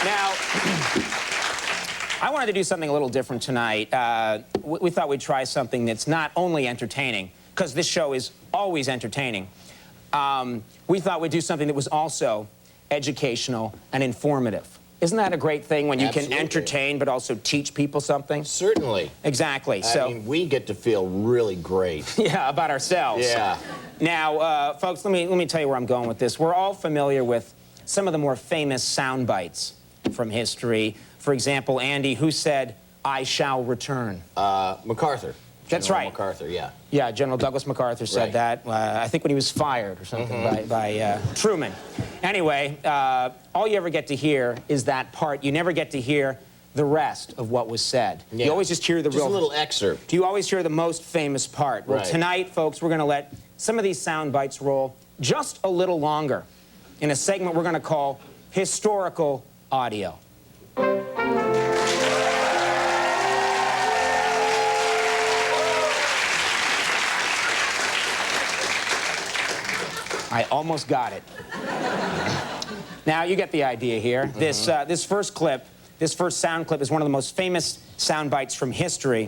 Now, I wanted to do something a little different tonight. We thought we'd try something that's not only entertaining, because this show is always entertaining. We thought we'd do something that was also educational and informative. Isn't that a great thing when you can entertain but also teach people something? Certainly. Exactly. I mean, we get to feel really great. Yeah, about ourselves. Yeah. Now, folks, let me tell you where I'm going with this. We're all familiar with some of the more famous sound bites from history. For example, Andy, who said, "I shall return"? MacArthur. That's General right. MacArthur, yeah. Yeah, General Douglas MacArthur said that, I think when he was fired or something by Truman. Anyway, all you ever get to hear is that part. You never get to hear the rest of what was said. Yeah. You always just hear the just a little excerpt. You always hear the most famous part. Well, tonight, folks, we're going to let some of these sound bites roll just a little longer in a segment we're going to call Historical Audio. I almost got it. Now, you get the idea here. This first sound clip is one of the most famous sound bites from history.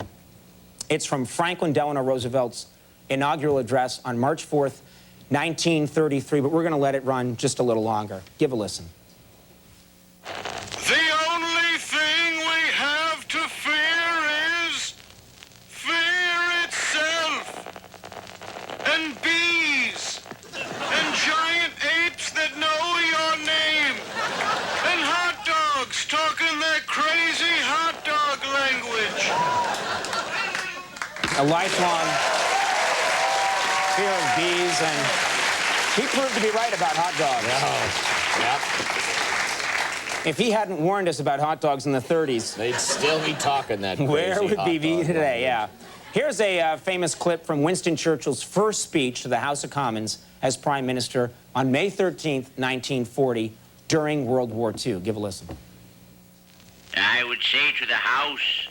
It's from Franklin Delano Roosevelt's inaugural address on March 4th, 1933, but we're going to let it run just a little longer. Give a listen. The only thing we have to fear is fear itself, and bees, and giant apes that know your name, and hot dogs talking their crazy hot dog language. A lifelong fear of bees, and he proved to be right about hot dogs. Yep. If he hadn't warned us about hot dogs in the 30s, they'd still be talking that crazy where would we be today? language. Yeah. Here's a famous clip from Winston Churchill's first speech to the House of Commons as Prime Minister on May 13th, 1940, during World War II. Give a listen. I would say to the House,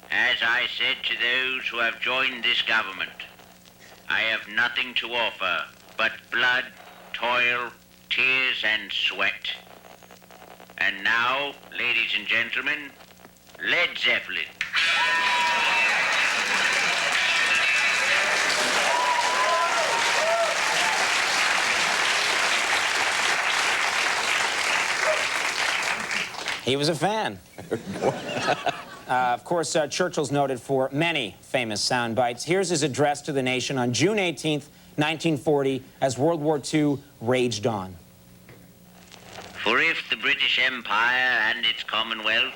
as I said to those who have joined this government, I have nothing to offer but blood, toil, tears, and sweat. And now, ladies and gentlemen, Led Zeppelin. He was a fan. Of course, Churchill's noted for many famous sound bites. Here's his address to the nation on June 18th, 1940, as World War II raged on. For if the British Empire and its Commonwealth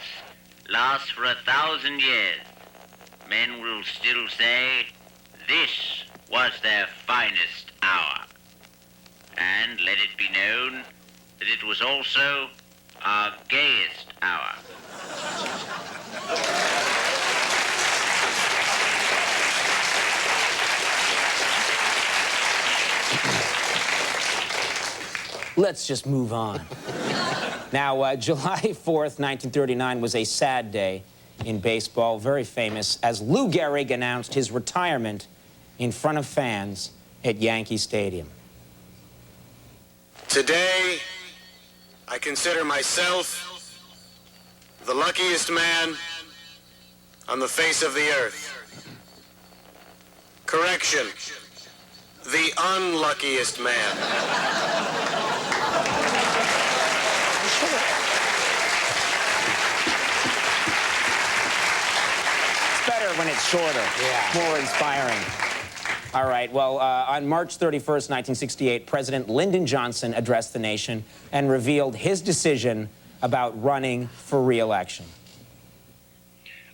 last for 1,000 years, men will still say this was their finest hour. And let it be known that it was also our gayest hour. Let's just move on. Now, July 4th, 1939 was a sad day in baseball, very famous, as Lou Gehrig announced his retirement in front of fans at Yankee Stadium. Today, I consider myself the luckiest man on the face of the earth. Correction, the unluckiest man. It's better when it's shorter, more inspiring. All right, well, on March 31st, 1968, President Lyndon Johnson addressed the nation and revealed his decision about running for re-election.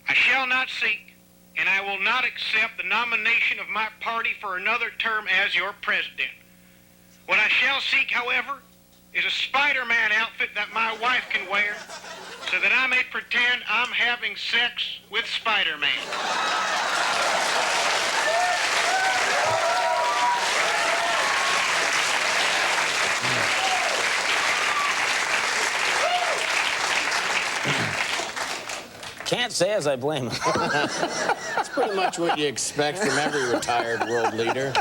I shall not seek, and I will not accept the nomination of my party for another term as your president. What I shall seek, however, is a Spider-Man outfit that my wife can wear so that I may pretend I'm having sex with Spider-Man. Can't say as I blame him. That's pretty much what you expect from every retired world leader.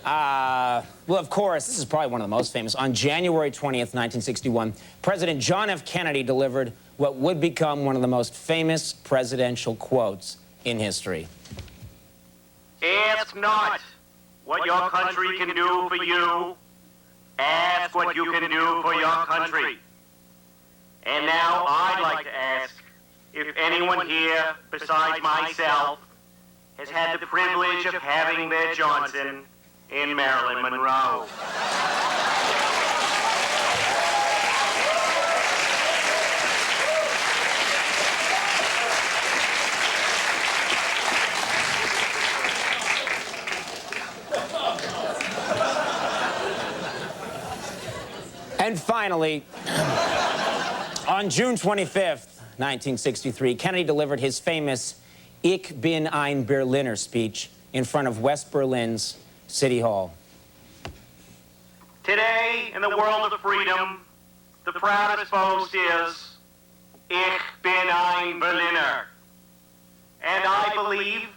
Well, of course, this is probably one of the most famous. On January 20th, 1961, President John F. Kennedy delivered what would become one of the most famous presidential quotes in history. Ask not what your country can do for you. Ask what you can do for your country. And now I'd like to ask if anyone here, besides myself, has had the privilege of having their Johnson in Marilyn Monroe. And finally, on June 25th, 1963, Kennedy delivered his famous Ich bin ein Berliner speech in front of West Berlin's City Hall. Today, in the world of freedom, the proudest boast is, Ich bin ein Berliner. And I believe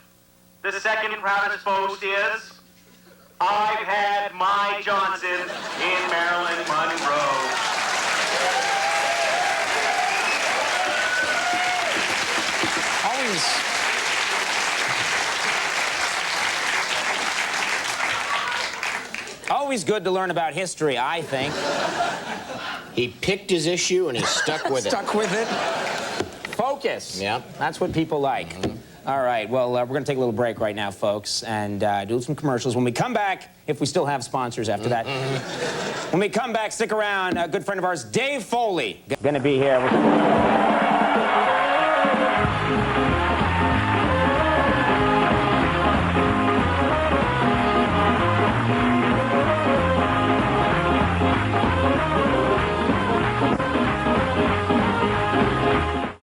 the second proudest boast is, I've had my Johnson in Marilyn Monroe. Always good to learn about history, I think. He picked his issue and he stuck with it. Stuck with it. Focus. Yeah. That's what people like. All right, well, we're going to take a little break right now, folks, and do some commercials. When we come back, if we still have sponsors after that, when we come back, stick around. A good friend of ours, Dave Foley, going to be here.